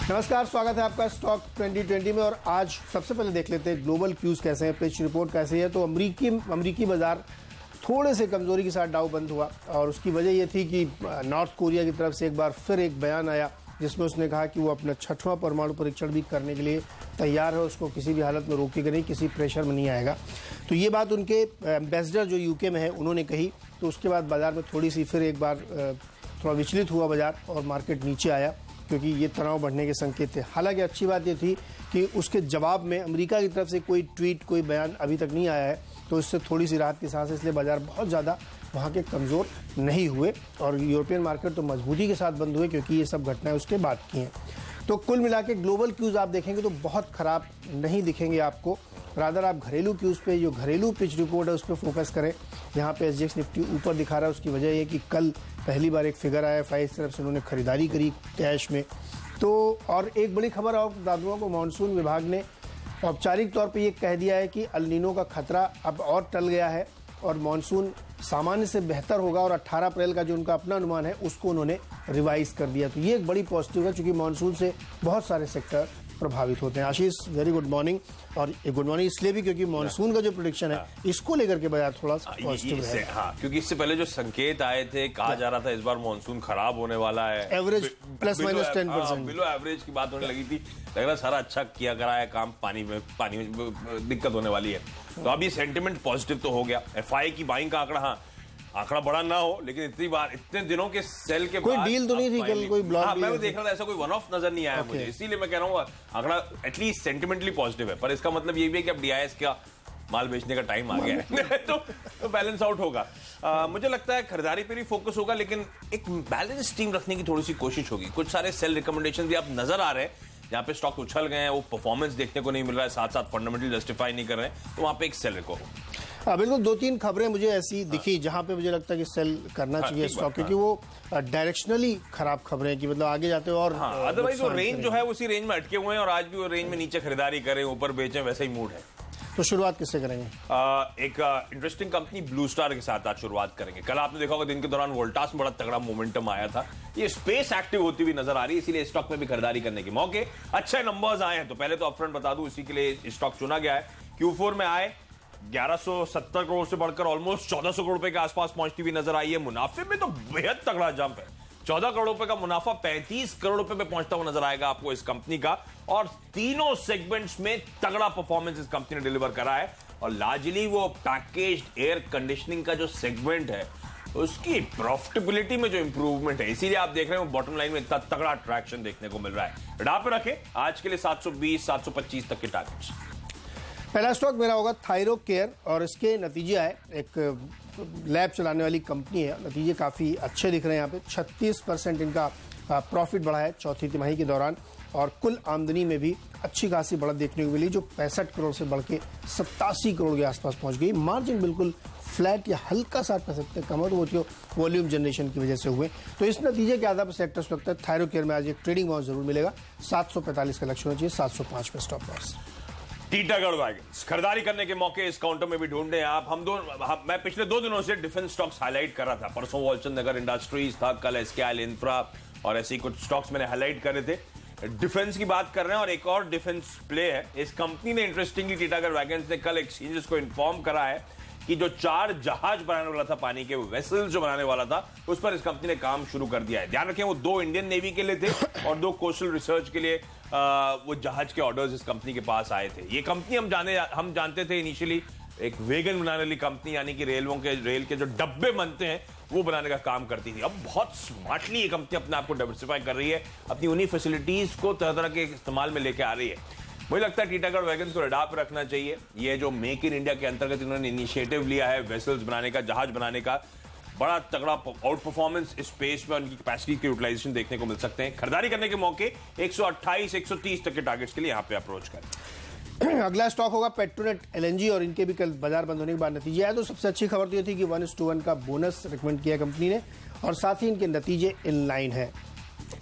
नमस्कार, स्वागत है आपका स्टॉक 2020 में। और आज सबसे पहले देख लेते हैं ग्लोबल क्यूज कैसे हैं, पिच रिपोर्ट कैसे है। तो अमरीकी बाजार थोड़े से कमजोरी के साथ डाउ बंद हुआ और उसकी वजह यह थी कि नॉर्थ कोरिया की तरफ से एक बार फिर एक बयान आया जिसमें उसने कहा कि वो अपना 6वां परमाणु परीक्षण भी करने के लिए तैयार है, उसको किसी भी हालत में रोकेगा नहीं, किसी प्रेशर में नहीं आएगा। तो ये बात उनके एम्बेसडर जो यूके में है उन्होंने कही। तो उसके बाद बाजार में थोड़ी सी फिर एक बार थोड़ा विचलित हुआ बाजार और मार्केट नीचे आया क्योंकि ये तनाव बढ़ने के संकेत थे। हालांकि अच्छी बात ये थी कि उसके जवाब में अमेरिका की तरफ से कोई ट्वीट, कोई बयान अभी तक नहीं आया है, तो इससे थोड़ी सी राहत की सांस है, इसलिए बाजार बहुत ज़्यादा वहाँ के कमज़ोर नहीं हुए और यूरोपियन मार्केट तो मजबूती के साथ बंद हुए क्योंकि ये सब घटनाएं उसके बाद की हैं। तो कुल मिला के ग्लोबल क्यूज़ आप देखेंगे तो बहुत ख़राब नहीं दिखेंगे आपको। रादर आप घरेलू क्यूज़ पे, जो घरेलू पिच रिपोर्ट है उस पर फोकस करें। यहाँ पे SGX निफ्टी ऊपर दिखा रहा है, उसकी वजह ये कि कल पहली बार एक फिगर आया FI की तरफ से, उन्होंने खरीदारी करी कैश में। तो और एक बड़ी खबर आप दादुओं को, मानसून विभाग ने औपचारिक तौर पे ये कह दिया है कि अल नीनो का खतरा अब और टल गया है और मानसून सामान्य से बेहतर होगा और 18 अप्रैल का जो उनका अपना अनुमान है उसको उन्होंने रिवाइज कर दिया। तो ये एक बड़ी पॉजिटिव है क्योंकि मानसून से बहुत सारे सेक्टर प्रभावित होते हैं। आशीष, वेरी गुड मॉर्निंग। और गुड मॉर्निंग इसलिए भी क्योंकि मानसून का जो प्रेडिक्शन है इसको लेकर के बाजार थोड़ा सा पॉजिटिव है। हाँ, क्योंकि इससे पहले जो संकेत आए थे, कहा जा रहा था इस बार मानसून खराब होने वाला है, average plus minus 10%, below average की बात होने लगी थी। लग रहा सारा अच्छा किया करा है काम, पानी में दिक्कत होने वाली है। तो अब ये सेंटिमेंट पॉजिटिव तो हो गया। FI की बाइंग का आंकड़ा, हाँ आंकड़ा बड़ा ना हो लेकिन इतने दिनों के सेल के कोई बाद डील तो नहीं थी कल, कोई ब्लॉक। हाँ, मैं भी देख रहा था, ऐसा कोई वन ऑफ नजर नहीं आया मुझे, इसीलिए मैं कह रहा हूँ आंकड़ा एटलीस्ट सेंटिमेंटली पॉजिटिव है। पर इसका मतलब ये भी है कि अब DIS का माल बेचने का टाइम आ गया है तो बैलेंस आउट होगा। मुझे लगता है खरीदारी पे भी फोकस होगा, लेकिन एक बैलेंस टीम रखने की थोड़ी सी कोशिश होगी। कुछ सारे सेल रिकमेंडेशन भी आप नजर आ रहे हैं जहां पे स्टॉक उछल गए हैं, वो परफॉर्मेंस देखने को नहीं मिल रहा है, साथ साथ फंडामेंटल जस्टिफाई नहीं कर रहे हैं, तो वहां पे एक सेल रखो। बिल्कुल, 2-3 खबरें मुझे ऐसी दिखी जहां पे मुझे लगता है कि सेल करना चाहिए स्टॉक, क्योंकि वो डायरेक्शनली खराब खबरें कि मतलब आगे जाते हो और अदरवाइज वो रेंज जो है उसी रेंज में अटके हुए हैं और आज भी वो रेंज में नीचे खरीदारी करें ऊपर बेचें, वैसा ही मूड है। तो शुरुआत किससे करेंगे? एक इंटरेस्टिंग कंपनी ब्लू स्टार के साथ आज शुरुआत करेंगे। कल आपने देखा होगा दिन के दौरान वोल्टास में बड़ा तगड़ा मोमेंटम आया था, ये स्पेस एक्टिव होती हुई नजर आ रही है, इसीलिए स्टॉक में भी खरीदारी करने के मौके। अच्छे नंबर्स आए हैं, तो पहले तो अपफ्रंट बता दूं इसी के लिए स्टॉक चुना गया है। Q4 में आए 1170 करोड़ से बढ़कर ऑलमोस्ट 1400 करोड़ रुपए के आसपास पहुंचती हुई नजर आई है। मुनाफे में तो बेहद तगड़ा जंप है, 14 करोड़ रुपए का मुनाफा 35 करोड़ रुपए पे पहुंचता हुआ नजर आएगा आपको इस कंपनी का। और तीनों सेगमेंट्स में तगड़ा परफॉर्मेंस इस कंपनी ने डिलीवर करा है। और लार्जली वो पैकेज्ड एयर कंडीशनिंग का जो सेगमेंट है उसकी प्रॉफिटेबिलिटी में जो इंप्रूवमेंट है, इसीलिए आप देख रहे हो बॉटम लाइन में इतना तगड़ा अट्रैक्शन देखने को मिल रहा है। रडार पे रखें आज के लिए 720-725 तक के टारगेट्स। पहला स्टॉक मेरा होगा थायरो केयर और इसके नतीजे आए। एक लैब चलाने वाली कंपनी है, नतीजे काफ़ी अच्छे दिख रहे हैं। यहाँ पे 36% इनका प्रॉफिट बढ़ा है चौथी तिमाही के दौरान और कुल आमदनी में भी अच्छी खासी बढ़त देखने को मिली, जो 65 करोड़ से बढ़ के 87 करोड़ के आसपास पहुंच गई। मार्जिन बिल्कुल फ्लैट या हल्का सा कह सकते हैं कम हो, तो वो जो वॉल्यूम जनरेशन की वजह से हुए। तो इस नतीजे के आधार पर सेक्टर्स लगता है थायरो केयर में आज एक ट्रेडिंग बाउंस जरूर मिलेगा। 745 का लक्ष्य होना चाहिए, 705 पे स्टॉप लॉस। टीटागढ़ वैगन्स खरीदारी करने के मौके इस काउंटर में भी ढूंढे आप। मैं पिछले 2 दिनों से डिफेंस स्टॉक्स हाईलाइट कर रहा था। परसों वॉलचंद नगर इंडस्ट्रीज था, कल SKL इंफ्रा और ऐसे कुछ स्टॉक्स मैंने हाईलाइट करे थे। डिफेंस की बात कर रहे हैं और एक और डिफेंस प्ले है इस कंपनी ने। इंटरेस्टिंगली टीटागढ़ वैगन्स ने कल एक्सचेंजेस को इन्फॉर्म करा है कि जो 4 जहाज बनाने वाला था, पानी के वेसल्स जो बनाने वाला था, उस पर इस कंपनी ने काम शुरू कर दिया है। ध्यान रखें वो 2 इंडियन नेवी के लिए थे और 2 कोस्टल रिसर्च के लिए वो जहाज के ऑर्डर्स इस कंपनी के पास आए थे। ये कंपनी हम जानते थे इनिशियली एक वेगन बनाने वाली कंपनी, यानी कि रेल के जो डब्बे बनते हैं वो बनाने का काम करती थी। अब बहुत स्मार्टली ये कंपनी अपने आप को डाइवर्सिफाई कर रही है, अपनी उन्हीं फैसिलिटीज को तरह तरह के इस्तेमाल में लेके आ रही है। मुझे लगता है टीटागढ़ वैगन्स को रडार पर रखना चाहिए। ये जो मेक इन इंडिया के अंतर्गत इन्होंने इनिशिएटिव लिया है वेसल्स बनाने का, जहाज बनाने का, बड़ा तगड़ा आउट परफॉर्मेंस इस स्पेस में उनकी कैपेसिटी के यूटिलाइजेशन देखने को मिल सकते हैं। खरीदारी करने के मौके 128-130 तक के टारगेट्स के लिए यहां पे अप्रोच करें। अगला स्टॉक होगा पेट्रोनेट LNG और इनके भी कल बाजार बंद होने के बाद नतीजे आए। तो सबसे अच्छी खबर तो ये थी कि 1:1 का बोनस रिकमेंड किया कंपनी ने और साथ ही इनके नतीजे इन लाइन है।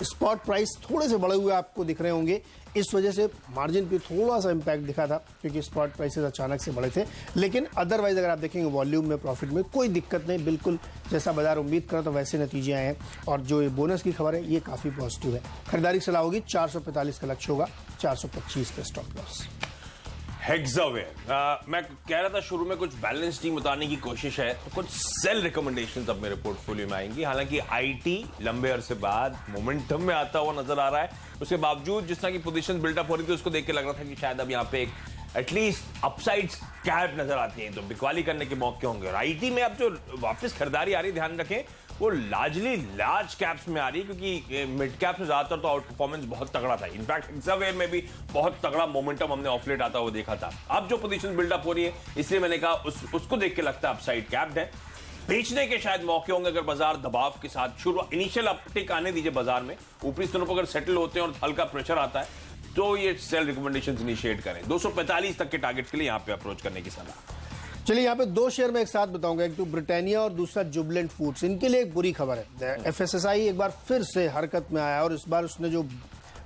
स्पॉट प्राइस थोड़े से बढ़े हुए आपको दिख रहे होंगे, इस वजह से मार्जिन पे थोड़ा सा इम्पैक्ट दिखा था क्योंकि स्पॉट प्राइसेस अचानक से बढ़े थे। लेकिन अदरवाइज अगर आप देखेंगे वॉल्यूम में, प्रॉफिट में कोई दिक्कत नहीं, बिल्कुल जैसा बाजार उम्मीद कर रहा था वैसे नतीजे आए हैं। और जो ये बोनस की खबर है ये काफ़ी पॉजिटिव है। खरीदारी की सलाह होगी, 445 का लक्ष्य होगा, 425 पे स्टॉप लॉस। हेक्सावेयर, मैं कह रहा था शुरू में कुछ बैलेंस टीम उतारने की कोशिश है, तो कुछ सेल रिकमेंडेशंस अब मेरे पोर्टफोलियो में आएंगी। हालांकि आईटी लंबे अरसे बाद मोमेंटम में आता हुआ नजर आ रहा है, उसके बावजूद जिस तरह की पोजीशन बिल्डअप हो रही थी उसको देख के लग रहा था कि शायद अब यहाँ पे एक एटलीस्ट अपसाइड्स कैप नजर आती हैं, तो बिकवाली करने के मौके होंगे। और आईटी में अब जो वापस खरीदारी आ रही, ध्यान रखें वो लार्जली लार्ज कैप्स में आ रही है, क्योंकि मिड कैप्स में ज्यादातर तो आउट परफॉर्मेंस बहुत तगड़ा था। इनफैक्ट हेक्सावेयर में भी बहुत तगड़ा मोमेंटम हमने ऑफलेट आता हुआ देखा था। अब जो पोजीशन बिल्डअप हो रही है, इसलिए मैंने कहा उसको देख के लगता है अपसाइड कैप्ड है। बेचने के शायद मौके होंगे अगर बाजार दबाव के साथ शुरू इनिशियल अपटिक आने दीजिए बाजार में, ऊपरी स्तरों पर अगर सेटल होते हैं और हल्का प्रेशर आता है तो ये सेल रिकमेंडेशंस इनिशिएट करें। 245 तक के टारगेट्स के लिए यहां पे अप्रोच करने की सलाह। चलिए यहाँ पे दो शेयर में एक साथ बताऊंगा, एक तो ब्रिटानिया और दूसरा जुबिलेंट फूड्स। इनके लिए एक बुरी खबर है, एफएसएसआई एक बार फिर से हरकत में आया और इस बार उसने जो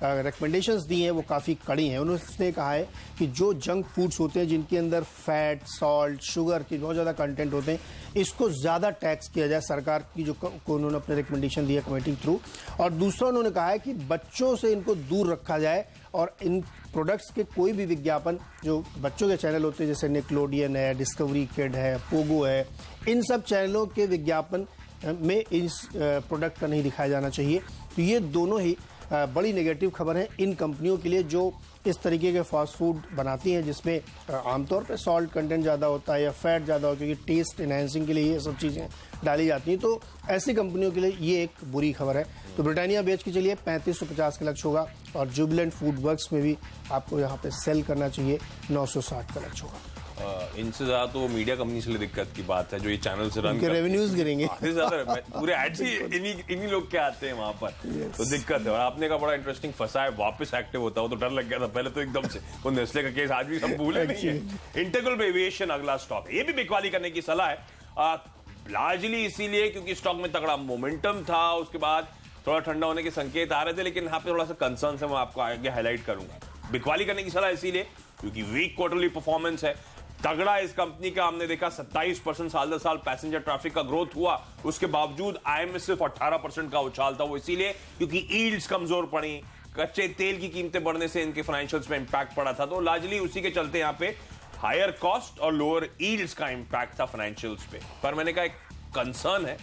रिकमेंडेशंस दी हैं वो काफ़ी कड़ी हैं। उन्होंने कहा है कि जो जंक फूड्स होते हैं जिनके अंदर फैट, सॉल्ट, शुगर की बहुत ज़्यादा कंटेंट होते हैं, इसको ज़्यादा टैक्स किया जाए, सरकार की जो को उन्होंने अपने रिकमेंडेशन दिया कमेटी थ्रू। और दूसरा उन्होंने कहा है कि बच्चों से इनको दूर रखा जाए और इन प्रोडक्ट्स के कोई भी विज्ञापन जो बच्चों के चैनल होते हैं जैसे निकलोडियन है, डिस्कवरी किड है, पोगो है, इन सब चैनलों के विज्ञापन में इस प्रोडक्ट का नहीं दिखाया जाना चाहिए। तो ये दोनों ही बड़ी नेगेटिव खबर है इन कंपनियों के लिए जो इस तरीके के फास्ट फूड बनाती हैं जिसमें आमतौर पे सॉल्ट कंटेंट ज़्यादा होता है या फैट ज़्यादा होता है, क्योंकि टेस्ट एनहांसिंग के लिए ये सब चीज़ें डाली जाती हैं। तो ऐसी कंपनियों के लिए ये एक बुरी खबर है। तो ब्रिटानिया बेच के चलिए, 3550 का लक्ष्य होगा। और जुबिलेंट फूड वर्क्स में भी आपको यहाँ पे सेल करना चाहिए, 960 का लक्ष्य होगा। इनसे ज्यादा तो मीडिया कंपनी के लिए दिक्कत की बात है जो ये चैनल से रन रेवेन्यूज गिरेंगे, पूरे एड्स ही इन्हीं लोग के आते हैं वहां पर। तो दिक्कत है। और आपने का बड़ा इंटरेस्टिंग फंसा है, वापस एक्टिव होता हो तो डर लग गया था पहले तो एकदम से। वो नेस्ले का केस आज भी सब भूले नहीं है। इंटीग्रल एविएशन अगला स्टॉक है, ये भी बिकवाली करने की सलाह है, लार्जली इसीलिए क्योंकि स्टॉक में तगड़ा मोमेंटम था, उसके बाद थोड़ा ठंडा होने के संकेत आ रहे थे, लेकिन यहाँ पे थोड़ा सा कंसर्न है, मैं आपको आगे हाईलाइट करूंगा। बिकवाली करने की सलाह इसीलिए क्योंकि वीक क्वार्टरली परफॉर्मेंस है, तगड़ा इस कंपनी का। हमने देखा 27% साल दर साल पैसेंजर ट्रैफिक का ग्रोथ हुआ, उसके बावजूद आय में सिर्फ 18% का उछाल था। वो इसीलिए क्योंकि यील्ड्स कमजोर पड़ी, कच्चे तेल की कीमतें बढ़ने से इनके फाइनेंशियल्स में इंपैक्ट पड़ा था। तो लार्जली उसी के चलते यहाँ पे हायर कॉस्ट और लोअर यील्ड्स का इंपैक्ट था फाइनेंशियल्स पे। पर मैंने कहा एक कंसर्न है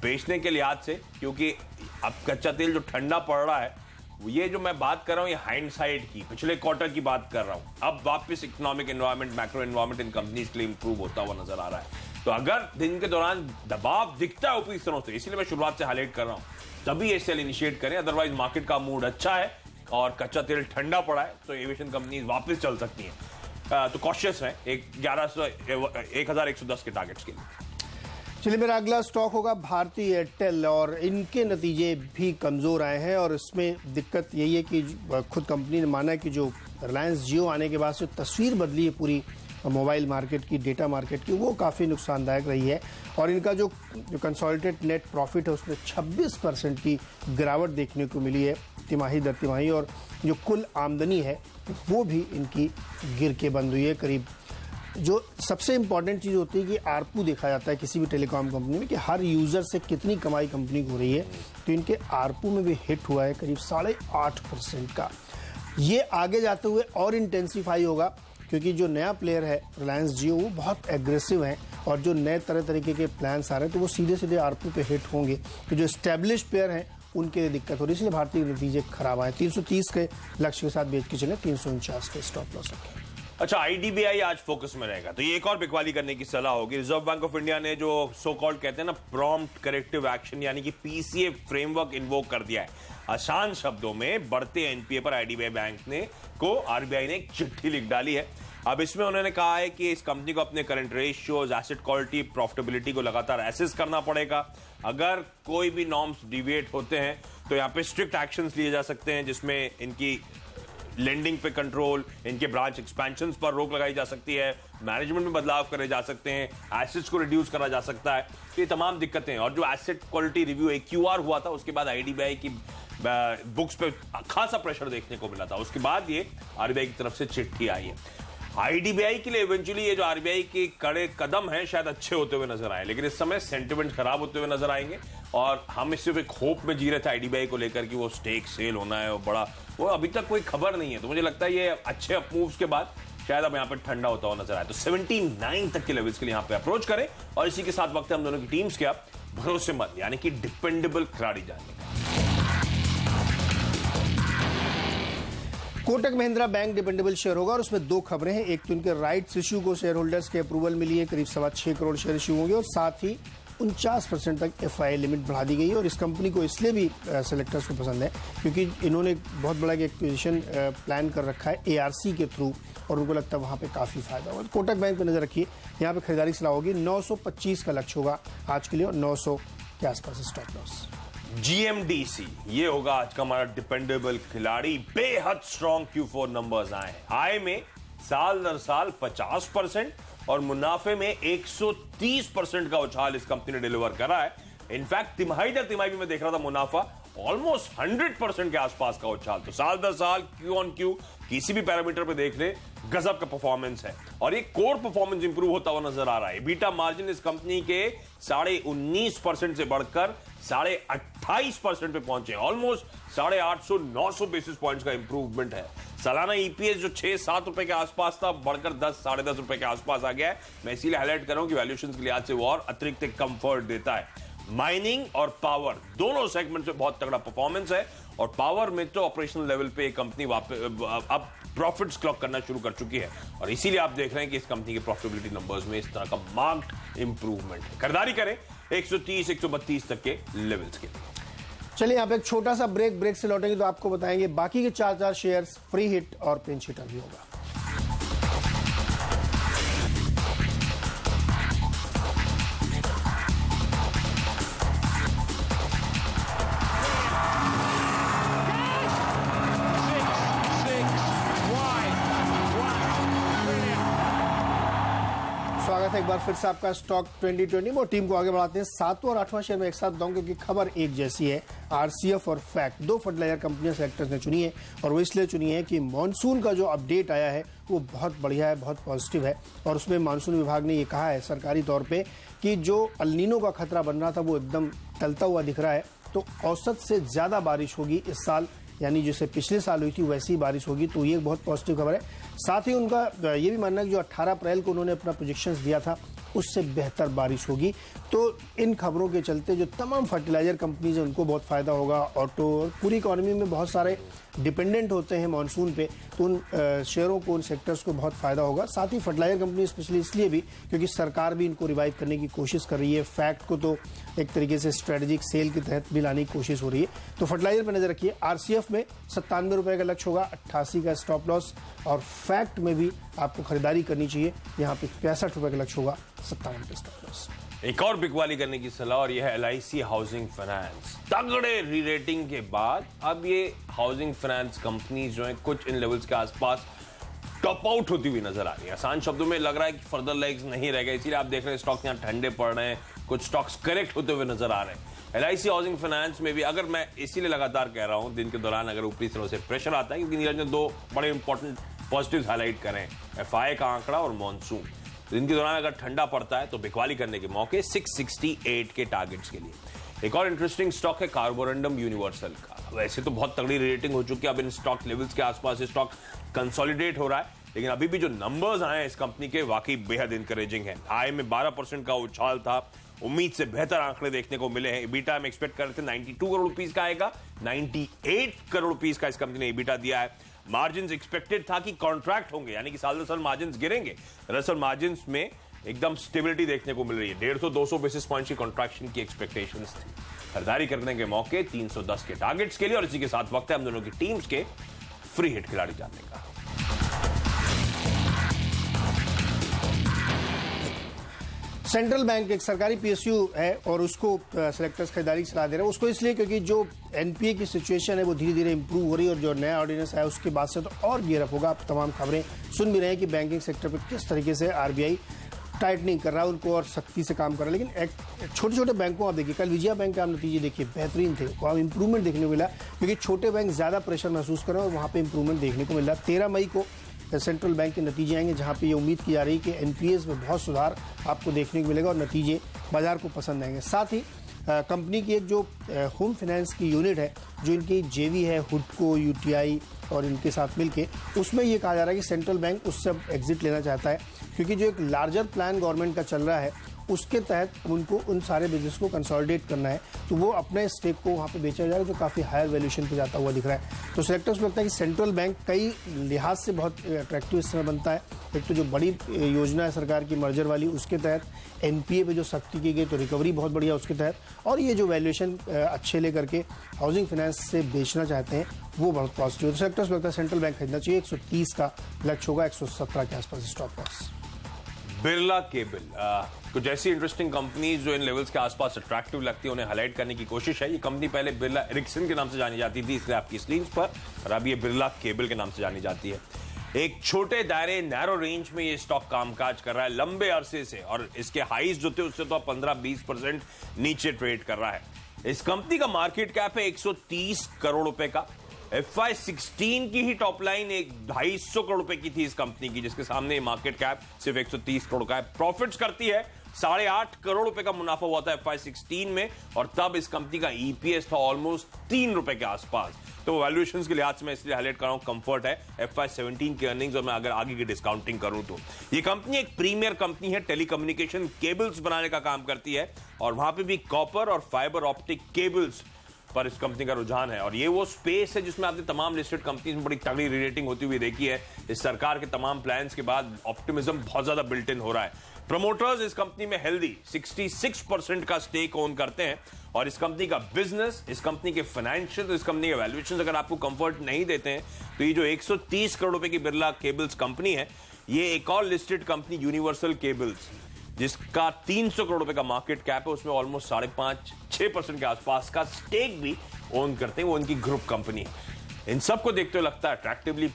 बेचने के लिहाज से, क्योंकि अब कच्चा तेल जो ठंडा पड़ रहा है, ये जो मैं बात कर रहा हूं ये हाइंडसाइट की, पिछले क्वार्टर की बात कर रहा हूं। अब वापस economic environment, macro environment in companies के लिए इंप्रूव होता हुआ नजर आ रहा है। तो अगर दिन के दौरान दबाव दिखता है ऊपरी स्तरों से, इसीलिए मैं शुरुआत से हाईलाइट कर रहा हूं, तभी ये सेल इनिशिएट करें। अदरवाइज मार्केट का मूड अच्छा है और कच्चा तेल ठंडा पड़ा है तो एविएशन कंपनीज वापस चल सकती हैं। तो कॉशियस है 1110 के टारगेट्स के लिए। चलिए, मेरा अगला स्टॉक होगा भारती एयरटेल और इनके नतीजे भी कमज़ोर आए हैं। और इसमें दिक्कत यही है कि खुद कंपनी ने माना है कि जो रिलायंस जियो आने के बाद से तस्वीर बदली है पूरी मोबाइल मार्केट की, डेटा मार्केट की, वो काफ़ी नुकसानदायक रही है। और इनका जो कंसोलिडेटेड नेट प्रॉफिट है उसमें 26% की गिरावट देखने को मिली है तिमाही दर तिमाही। और जो कुल आमदनी है वो भी इनकी गिर के बंद हुई है करीब। जो सबसे इंपॉर्टेंट चीज़ होती है कि आरपू देखा जाता है किसी भी टेलीकॉम कंपनी में कि हर यूज़र से कितनी कमाई कंपनी को हो रही है। तो इनके आरपू में भी हिट हुआ है करीब 8.5% का। ये आगे जाते हुए और इंटेंसिफाई होगा क्योंकि जो नया प्लेयर है रिलायंस जियो वो बहुत एग्रेसिव है और जो नए तरह तरीके के प्लान्स आ रहे हैं तो वो सीधे सीधे आरपू पे हिट होंगे। तो जो एस्टेब्लिश्ड प्लेयर हैं उनके लिए दिक्कत हो रही है, इसलिए भारतीय नतीजे खराब आए। 330 के लक्ष्य के साथ बेच के चले, 349 पे स्टॉप लॉस रखें। अच्छा, आईडीबीआई आज फोकस में रहेगा, तो ये एक और बिकवाली करने की सलाह होगी। रिजर्व बैंक ऑफ इंडिया ने जो सो कॉल्ड कहते हैं ना प्रॉम्प्ट करेक्टिव एक्शन यानी कि पीसीए फ्रेमवर्क इन्वोक कर दिया है। आसान शब्दों में बढ़ते एनपीए पर आईडीबीआई बैंक को आरबीआई ने एक चिट्ठी लिख डाली है। अब इसमें उन्होंने कहा है कि इस कंपनी को अपने current ratios, asset quality, profitability को लगातार एसेस करना पड़ेगा। अगर कोई भी नॉर्म्स डिविएट होते हैं तो यहाँ पे स्ट्रिक्ट एक्शंस लिए जा सकते हैं, जिसमें इनकी लेंडिंग पे कंट्रोल, इनके ब्रांच एक्सपेंशंस पर रोक लगाई जा सकती है, मैनेजमेंट में बदलाव करे जा सकते हैं, एसेट्स को रिड्यूस करा जा सकता है। ये तमाम दिक्कतें। और जो एसेट क्वालिटी रिव्यू AQR हुआ था उसके बाद आईडीबीआई की बुक्स पे खासा प्रेशर देखने को मिला था। उसके बाद ये आरबीआई की तरफ से चिट्ठी आई है। आईडीबीआई के लिए इवेंचुअली ये जो आरबीआई के कड़े कदम हैं शायद अच्छे होते हुए नजर आए, लेकिन इस समय सेंटिमेंट खराब होते हुए नजर आएंगे और हम सिर्फ एक होप में जी रहे थे आईडीबीआई को लेकर कि वो स्टेक सेल होना है, वो अभी तक कोई खबर नहीं है। तो मुझे लगता है ये अच्छे अप मूव्स के बाद शायद अब यहाँ पे ठंडा होता हुआ नजर आए। तो 79 तक के लेवल्स के लिए यहाँ पे अप्रोच करें और इसी के साथ वक्त है हम दोनों की टीम्स के आप भरोसेमंद यानी कि डिपेंडेबल खिलाड़ी जानने का। Kotak Mahindra bank dependable share होगा और उसमें दो खबरें हैं। एक तो इनके राइट्स इश्यू को शेयर होल्डर्स के अप्रूवल मिली है, करीब 6.25 करोड़ शेयर इश्यू होंगे और साथ ही 49% तक एफआई लिमिट बढ़ा दी गई है। और इस कंपनी को इसलिए भी सेलेक्टर्स को पसंद है क्योंकि इन्होंने एक बहुत बड़ा एक्विजिशन प्लान कर रखा है एआरसी के थ्रू और उनको लगता है वहां पे काफी फायदा होगा। कोटक बैंक पे नजर रखिए, यहाँ पे खरीदारी की सलाह होगी। 925 का लक्ष्य होगा आज के लिए और 900 के आसपास स्टॉप लॉस। जीएमडीसी ये होगा आज का हमारा डिपेंडेबल खिलाड़ी। बेहद स्ट्रॉन्ग Q4 नंबर्स आए हैं। आय में साल दर साल 50% और मुनाफे में 130% का उछाल इस कंपनी ने डिलीवर करा है। इनफैक्ट तिमाही दर तिमाही भी मैं देख रहा था मुनाफा ऑलमोस्ट 100% के आसपास का उछाल। तो साल दर साल क्यू ऑन क्यू किसी भी पैरामीटर पे देख ले गजब का परफॉर्मेंस है और ये कोर परफॉर्मेंस इंप्रूव होता हुआ नजर आ रहा है। बीटा मार्जिन इस कंपनी के 19.5% से बढ़कर 28.5% पे पहुंचे। ऑलमोस्ट 850-900 बेसिस पॉइंट्स का इंप्रूवमेंट है। सालाना ईपीएस जो 6-7 रुपए के आसपास था बढ़कर 10-10.5 रुपए के आसपास आ गया है। मैं इसीलिए हाईलाइट कर रहा हूं कि वैल्यूएशन के लिहाज से वो और अतिरिक्त कंफर्ट देता है। माइनिंग और पावर दोनों सेगमेंट में बहुत तगड़ा परफॉर्मेंस है और पावर में तो ऑपरेशनल लेवल पे कंपनी अब प्रॉफिट्स क्लॉक करना शुरू कर चुकी है और इसीलिए आप देख रहे हैं कि इस कंपनी के प्रॉफिटेबिलिटी नंबर्स में इस तरह का मार्क्ड इंप्रूवमेंट है। खरीदारी करें 130-132 तक के लेवल्स के। चलिए यहाँ पे एक छोटा सा ब्रेक से लौटेंगे तो आपको बताएंगे बाकी के 4 शेयर्स फ्री हिट और पिंच हिटर भी होगा। स्वागत है एक बार फिर से आपका स्टॉक 2020 में। टीम को आगे बढ़ाते हैं। 7वां और 8वां शेयर में एक साथ बताऊं क्योंकि खबर एक जैसी है। आरसीएफ और फैक्ट दो फर्टिलाइजर कंपनियां सेलेक्टर्स ने चुनी है और वो इसलिए चुनी है कि मॉनसून का जो अपडेट आया है वो बहुत बढ़िया है, बहुत पॉजिटिव है और उसमें मानसून विभाग ने ये कहा है सरकारी तौर पर कि जो अल्नीनो का खतरा बन रहा था वो एकदम टलता हुआ दिख रहा है। तो औसत से ज्यादा बारिश होगी इस साल, यानी जैसे पिछले साल हुई थी वैसी बारिश होगी। तो ये एक बहुत पॉजिटिव खबर है। साथ ही उनका ये भी मानना है कि जो 18 अप्रैल को उन्होंने अपना प्रोजेक्शंस दिया था उससे बेहतर बारिश होगी। तो इन खबरों के चलते जो तमाम फर्टिलाइजर कंपनीज हैं उनको बहुत फायदा होगा। ऑटो और पूरी इकोनॉमी में बहुत सारे डिपेंडेंट होते हैं मानसून पे, तो उन शेयरों को, उन सेक्टर्स को बहुत फायदा होगा। साथ ही फर्टिलाइजर कंपनी स्पेशली इसलिए भी क्योंकि सरकार भी इनको रिवाइव करने की कोशिश कर रही है। फैक्ट को तो एक तरीके से स्ट्रेटेजिक सेल के तहत भी लाने की कोशिश हो रही है। तो फर्टिलाइजर पर नजर रखिए। आरसीएफ में 97 रुपए का लक्ष्य होगा, 88 का स्टॉप लॉस और फैक्ट में भी आपको खरीदारी करनी चाहिए। यहाँ पे 65 रुपए का लक्ष्य होगा, 57 का स्टॉप लॉस। एक और बिकवाली करने की सलाह और यह है LIC हाउसिंग फाइनेंस। तगड़े रीरेटिंग के बाद अब ये हाउसिंग फाइनेंस कंपनी जो है कुछ इन लेवल्स के आसपास टॉप आउट होती हुई नजर आ रही है। आसान शब्दों में लग रहा है कि फर्दर लेग्स नहीं रह गए, इसीलिए आप देख रहे हैं स्टॉक्स यहाँ ठंडे पड़ रहे हैं, कुछ स्टॉक्स करेक्ट होते हुए नजर आ रहे हैं। LIC हाउसिंग फाइनेंस में भी अगर मैं इसीलिए लगातार कह रहा हूं दिन के दौरान अगर ऊपरी तरह से प्रेशर आता है क्योंकि नीरज ने दो बड़े इंपॉर्टेंट पॉजिटिव्स हाईलाइट करें, FI का आंकड़ा और मॉनसून। दिन के दौरान अगर ठंडा पड़ता है तो बिकवाली करने के मौके 668 के टारगेट्स के लिए। एक और इंटरेस्टिंग स्टॉक है कार्बोरंडम यूनिवर्सल का। वैसे तो बहुत तगड़ी रेटिंग हो चुकी है, अब इन स्टॉक लेवल्स के आसपास स्टॉक कंसोलिडेट हो रहा है, लेकिन अभी भी जो नंबर्स आए हैं इस कंपनी के वाकई बेहद इंकरेजिंग है। आय में 12% का उछाल था, उम्मीद से बेहतर आंकड़े देखने को मिले हैं। EBITDA में एक्सपेक्ट कर रहे थे 92 करोड़ रुपीस का आएगा, 98 करोड़ रुपीस का इस कंपनी ने EBITDA दिया है। मार्जिन एक्सपेक्टेड था कि कॉन्ट्रैक्ट होंगे, यानी कि साल दर साल मार्जिन गिरेंगे। दरअसल मार्जिन में एकदम स्टेबिलिटी देखने को मिल रही है। 150-200 बेसिस पॉइंट की कॉन्ट्रैक्शन की एक्सपेक्टेशंस थी। खरीदारी करने के मौके 310 के टारगेट्स के लिए और इसी के साथ वक्त है हम दोनों की टीम्स के फ्री हिट खिलाड़ी जानने का। सेंट्रल बैंक एक सरकारी PSU है और उसको सेलेक्टर्स खरीदारी की सलाह दे रहे हैं। उसको इसलिए क्योंकि जो NPA की सिचुएशन है वो धीरे धीरे इंप्रूव हो रही है और जो नया ऑर्डिनेंस है उसके बाद से तो और गियर अप होगा। आप तमाम खबरें सुन भी रहे हैं कि बैंकिंग सेक्टर पर किस तरीके से RBI टाइटनिंग कर रहा है, उनको और सख्ती से काम कर रहा है। लेकिन छोटे छोटे बैंकों आप देखिए, कल विजया बैंक के आप नतीजे देखिए बेहतरीन थे, वहाँ इंप्रूवमेंट देखने को मिला, क्योंकि छोटे बैंक ज़्यादा प्रेशर महसूस कर रहे हैं और वहाँ पे इंप्रूवमेंट देखने को मिल रहा है। 13 मई को सेंट्रल बैंक के नतीजे आएंगे, जहाँ पे ये उम्मीद की जा रही है कि एनपीएस में बहुत सुधार आपको देखने को मिलेगा और नतीजे बाजार को पसंद आएंगे। साथ ही कंपनी की एक जो होम फाइनेंस की यूनिट है, जो इनकी जेवी है हुडको, यूटीआई और इनके साथ मिलके, उसमें ये कहा जा रहा है कि सेंट्रल बैंक उससे अब एग्जिट लेना चाहता है, क्योंकि जो एक लार्जर प्लान गवर्नमेंट का चल रहा है उसके तहत उनको उन सारे बिजनेस को कंसोलिडेट करना है, तो वो अपने स्टेक को वहाँ पे बेचा जाएगा, जो काफ़ी हायर वैल्यूएशन पे जाता हुआ दिख रहा है। तो सेलेक्टर्स को लगता है कि सेंट्रल बैंक कई लिहाज से बहुत अट्रैक्टिव इस समय बनता है। एक तो जो बड़ी योजना है सरकार की मर्जर वाली, उसके तहत एनपीए पे जो सख्ती की गई, तो रिकवरी बहुत बढ़िया उसके तहत, और ये जो वैल्यूएशन अच्छे लेकर के हाउसिंग फाइनेंस से बेचना चाहते हैं वो बहुत पॉजिटिव है। तो सेलेक्टर्स को लगता है सेंट्रल बैंक खरीदना चाहिए। 130 का लक्ष्य होगा, 117 के आसपास स्टॉप लॉस। बिरला केबल, कुछ ऐसी इंटरेस्टिंग कंपनीज जो इन लेवल्स के आसपास अट्रैक्टिव लगती है उन्हें हाईलाइट करने की कोशिश है। ये कंपनी पहले बिरला एरिक्सन के नाम से जानी जाती थी, इसलिए आपकी स्क्रीन पर, और अब ये बिरला केबल के नाम से जानी जाती है। एक छोटे दायरे, नैरो रेंज में ये स्टॉक कामकाज कर रहा है लंबे अरसे से, और इसके हाईज जो थे उससे तो 15-20% नीचे ट्रेड कर रहा है। इस कंपनी का मार्केट कैप है 130 करोड़ रुपए का। FY16 की ही टॉप लाइन 250 करोड़ रुपए की थी इस कंपनी की, जिसके सामने मार्केट कैप सिर्फ 130 करोड़ का है। प्रॉफिट्स करती है 8.5 करोड़ रुपए का मुनाफा हुआ था FY16 में, और तब इस कंपनी का EPS था ऑलमोस्ट 3 रुपए के आसपास। तो वैल्यूएशंस के लिहाज से मैं इसलिए हाईलाइट कर रहा हूं, कंफर्ट है FY17 के अर्निंग्स, और मैं अगर आगे की डिस्काउंटिंग करूं तो ये कंपनी एक प्रीमियर कंपनी है, टेलीकम्युनिकेशन केबल्स बनाने का काम करती है, और वहां पे भी कॉपर और फाइबर ऑप्टिक केबल्स पर इस कंपनी का रुझान है। और ये वो स्पेस है जिसमें आपने तमाम लिस्टेड कंपनीज में बड़ी तगड़ी रीरेटिंग होती हुई देखी है। इस सरकार के तमाम प्लान्स के बाद ऑप्टिमिज्म बहुत ज्यादा बिल्ट इन हो रहा है। प्रमोटर्स इस कंपनी में हेल्दी 66% का स्टेक ओन करते हैं, और इस कंपनी का बिजनेस, इस कंपनी के फाइनेंशियल, इस कंपनी के वैल्यूएशन अगर आपको कंफर्ट नहीं देते हैं, तो ये जो 130 करोड़ रुपए की बिरला केबल्स कंपनी है, ये एक और लिस्टेड कंपनी यूनिवर्सल केबल्स, जिसका 300 करोड़ रुपए का मार्केट कैप है, उसमें ऑलमोस्ट 5.5-6% के आसपास का स्टेक भी ओन करते हैं। वो उनकी ग्रुप कंपनी है। इन सबको देखते हुए लगता है अट्रैक्टिवली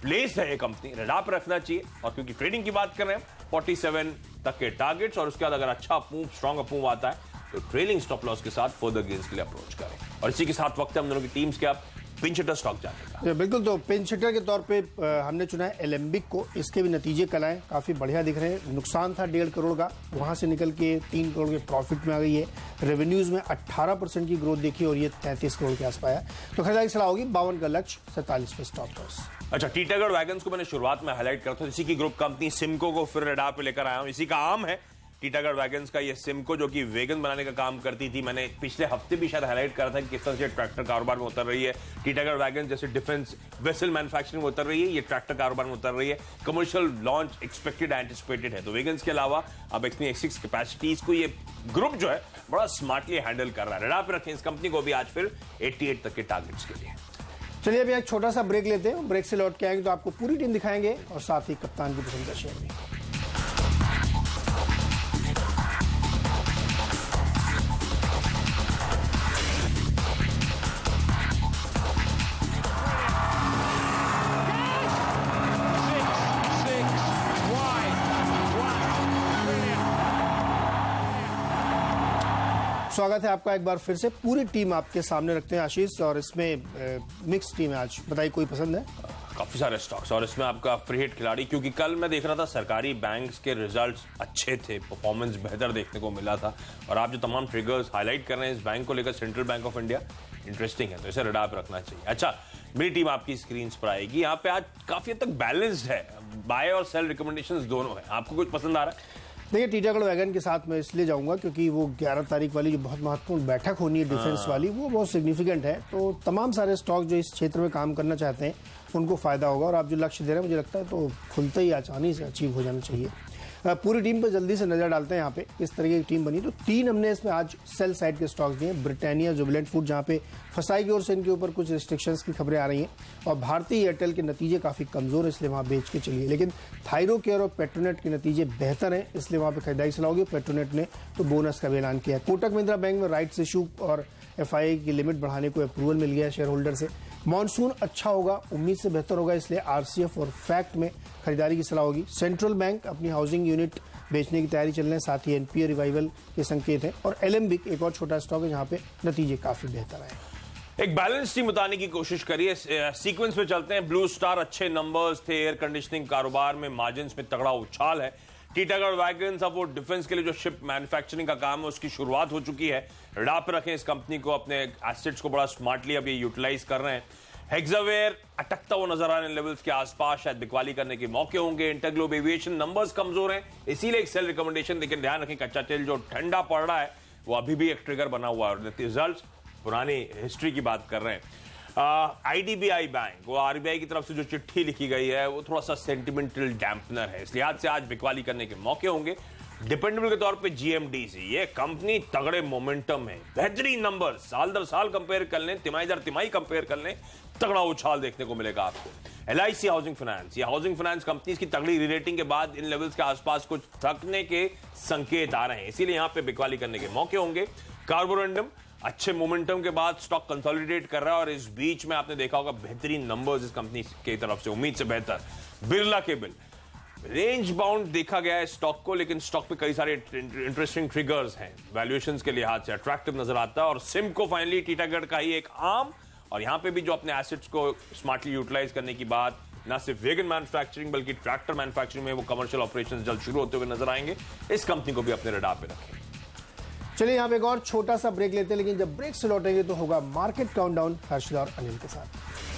प्लेस है ये कंपनी, रडार पर रखना चाहिए। और क्योंकि ट्रेडिंग की बात कर रहे हैं, 47 तक के टारगेट्स, और उसके बाद अगर अच्छा मूव, स्ट्रॉन्ग अप आता है, तो ट्रेलिंग स्टॉप लॉस के साथ फर्दर गेन्स के लिए अप्रोच करें। और इसी के साथ वक्त है हम दोनों की टीम्स के आप पिंच हिटर स्टॉक जाने का। बिल्कुल, तो पिंच हिटर के तौर पे हमने चुना है एलेम्बिक को। इसके भी नतीजे कल आए, काफी बढ़िया दिख रहे हैं। नुकसान था 1.5 करोड़ का, वहां से निकल के 3 करोड़ के प्रॉफिट में आ गई है। रेवेन्यूज में 18% की ग्रोथ देखी, और ये 33 करोड़ के आसपास आया। तो खरीदारी सलाह होगी 52 का लक्ष्य, 47 पे स्टॉप लॉस। अच्छा, टीटागढ़ वैगन्स को मैंने शुरुआत में हाईलाइट करा था, इसी की ग्रुप कंपनी सिमको को फिर रडार पे लेकर आया हूं। इसी का आम है टीटागढ़ वैगन्स का ये सिमको, जो कि वैगन बनाने का काम करती थी। मैंने पिछले हफ्ते भी शायद हाईलाइट करा था कि किस तरह से ट्रैक्टर कारोबार में उतर रही है। टीटागढ़ वैगन जैसे डिफेंस वेसल मैन्युफैक्चरिंग में उतर रही है, ये ट्रैक्टर कारोबार में उतर रही है। कमर्शियल लॉन्च एक्सपेक्टेड, एंटिसिपेटेड है। तो वैगन्स के अलावा अब अपनी X6 कैपेसिटीज को ये ग्रुप जो है बड़ा स्मार्टली हैंडल कर रहा है। रडार पे रखें इस कंपनी को भी आज फिर 88 तक के टारगेट्स के लिए। चलिए अभी एक छोटा सा ब्रेक लेते हैं। ब्रेक से लौट के आएंगे तो आपको पूरी टीम दिखाएंगे, और साथ ही कप्तान की पसंद का शेयर भी। स्वागत है आपका एक बार फिर से। पूरी टीम आपके सामने रखते हैं आशीष, और इसमें मिक्स टीम है आज। बताइए, कोई पसंद है? काफी सारे स्टॉक्स, और इसमें आपका फ्री हिट खिलाड़ी, क्योंकि कल मैं देख रहा था सरकारी बैंक्स के रिजल्ट्स अच्छे थे, परफॉर्मेंस बेहतर देखने को मिला था। और आप जो तमाम ट्रिगर्स हाईलाइट कर रहे हैं इस बैंक को लेकर, central bank of India interesting है, तो इसे रडार पर रखना चाहिए। अच्छा, मेरी टीम आपकी स्क्रीन पर आएगी। यहाँ पे आज काफी हद तक बैलेंस्ड है, बाय और सेल रिकमेंडेशंस दोनों है। आपको कुछ पसंद आ रहा है? देखिए, टीटागढ़ वैगन के साथ मैं इसलिए जाऊंगा क्योंकि वो 11 तारीख वाली जो बहुत महत्वपूर्ण बैठक होनी है डिफेंस वाली, वो बहुत सिग्निफिकेंट है। तो तमाम सारे स्टॉक जो इस क्षेत्र में काम करना चाहते हैं उनको फायदा होगा, और आप जो लक्ष्य दे रहे हैं मुझे लगता है तो खुलते ही आसानी से अचीव हो जाना चाहिए। पूरी टीम पे जल्दी से नजर डालते हैं यहाँ पे किस तरीके की टीम बनी। तो 3 हमने इसमें आज सेल साइड के स्टॉक्स दिए। ब्रिटानिया, जुबिलेंट फूड, जहाँ पे फसाई की ओर से इनके ऊपर कुछ रिस्ट्रिक्शंस की खबरें आ रही हैं, और भारतीय एयरटेल के नतीजे काफी कमजोर है, इसलिए वहाँ बेच के चलिए। लेकिन थायरो केयर और पेट्रोनेट के नतीजे बेहतर हैं, इसलिए वहाँ पे खरीदारी सलाह होगी। पेट्रोनेट ने तो बोनस का भी ऐलान किया है। कोटक महिंद्रा बैंक में राइट्स इशू और FII की लिमिट बढ़ाने को अप्रूवल मिल गया शेयर होल्डर से। मॉनसून अच्छा होगा, उम्मीद से बेहतर होगा, इसलिए RCF और फैक्ट में खरीदारी की सलाह होगी। सेंट्रल बैंक अपनी हाउसिंग यूनिट बेचने की तैयारी चल रही है। साथ ही एनपीए रिवाइवल के संकेत हैं और एलेम्बिक एक और छोटा स्टॉक है जहां पे नतीजे काफी बेहतर आए। एक बैलेंस टीम बताने की कोशिश करिए। सीक्वेंस में चलते हैं। ब्लू स्टार अच्छे नंबर्स थे, एयर कंडीशनिंग कारोबार में मार्जिन में तगड़ा उछाल है। टीटागढ़ वैगन्स, अब वो डिफेंस के लिए जो शिप मैन्युफैक्चरिंग का काम है उसकी शुरुआत हो चुकी है। रडार पे रखें इस कंपनी को, अपने एसेट्स को बड़ा स्मार्टली अब ये यूटिलाइज कर रहे हैं। हेक्सावेयर अटकता हुआ नजर आ रहे हैं लेवल्स के आसपास, शायद बिकवाली करने के मौके होंगे। इंटरग्लोब एविएशन नंबर्स कमजोर हैं, इसीलिए एक सेल रिकमेंडेशन, लेकिन ध्यान रखें कच्चा तेल जो ठंडा पड़ रहा है वो अभी भी एक ट्रिगर बना हुआ है। रिजल्ट पुरानी हिस्ट्री की बात कर रहे हैं। आईडीबीआई बैंक, वो आरबीआई की तरफ से जो चिट्ठी लिखी गई है वो थोड़ा सा सेंटिमेंटल डैम्पनर है, इसलिए आज से आज बिकवाली करने के मौके होंगे। डिपेंडेबल के तौर पे जीएमडीसी, ये कंपनी तगड़े मोमेंटम है, बेहतरीन नंबर साल दर साल कंपेयर कर लें, तिमाही दर तिमाही कंपेयर कर लें, तगड़ा उछाल देखने को मिलेगा आपको। एलआईसी हाउसिंग फाइनेंस, ये हाउसिंग फाइनेंस कंपनी की तगड़ी रीरेटिंग के बाद इन लेवल्स के आसपास कुछ थकने के संकेत आ रहे हैं, इसीलिए यहां पे बिकवाली करने के मौके होंगे। कार्बोरेंडम अच्छे मोमेंटम के बाद स्टॉक कंसोलिडेट कर रहा है और इस बीच में आपने देखा होगा बेहतरीन नंबर्स इस कंपनी की तरफ से, उम्मीद से बेहतर। बिरला केबल रेंज बाउंड देखा गया है स्टॉक को, लेकिन स्टॉक पे कई सारे इंटरेस्टिंग ट्रिगर्स हैं, वैल्यूएशंस के लिहाज से अट्रैक्टिव नजर आता है। और सिमको फाइनली टीटागढ़ का ही एक आर्म, और यहां पे भी जो अपने एसेट्स को स्मार्टली यूटिलाइज करने की बात, ना सिर्फ वेगन मैन्युफैक्चरिंग बल्कि ट्रैक्टर मैन्युफैक्चरिंग में वो कमर्शियल ऑपरेशंस जल्द शुरू होते हुए नजर आएंगे। इस कंपनी को भी अपने रडार पे रखें। चलिए यहाँ पे एक और छोटा सा ब्रेक लेते हैं, लेकिन जब ब्रेक से लौटेंगे तो होगा मार्केट काउंटडाउन हर्षद और अनिल के साथ।